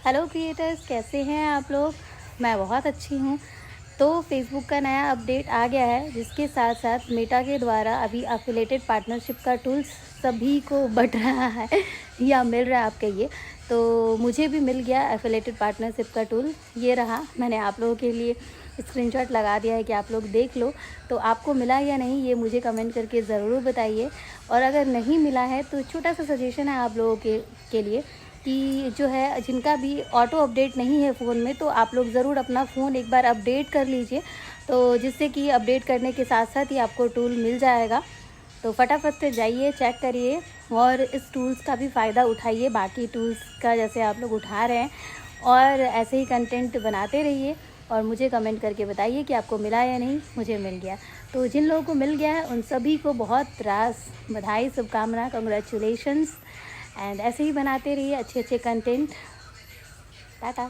Hello creators, कैसे हैं आप लोग। मैं बहुत अच्छी हूँ। तो फेसबुक का नया अपडेट आ गया है, जिसके साथ साथ मेटा के द्वारा अभी एफिलिएटेड पार्टनरशिप का टूल्स सभी को बट रहा है या मिल रहा है, आप कहिए। तो मुझे भी मिल गया एफिलिएटेड पार्टनरशिप का टूल। ये रहा, मैंने आप लोगों के लिए स्क्रीनशॉट लगा दिया है कि आप लोग देख लो। तो आपको मिला या नहीं, ये मुझे कमेंट करके ज़रूर बताइए। और अगर नहीं मिला है तो छोटा सा सजेशन है आप लोगों के लिए कि जो है, जिनका भी ऑटो अपडेट नहीं है फ़ोन में, तो आप लोग ज़रूर अपना फ़ोन एक बार अपडेट कर लीजिए। तो जिससे कि अपडेट करने के साथ साथ ही आपको टूल मिल जाएगा। तो फटाफट से जाइए, चेक करिए और इस टूल्स का भी फ़ायदा उठाइए, बाकी टूल्स का जैसे आप लोग उठा रहे हैं। और ऐसे ही कंटेंट बनाते रहिए और मुझे कमेंट करके बताइए कि आपको मिला या नहीं। मुझे मिल गया। तो जिन लोगों को मिल गया है उन सभी को बहुत रास बधाई, शुभकामना, कंग्रेचुलेशंस। एंड ऐसे ही बनाते रहिए अच्छे अच्छे कंटेंट। टाटा।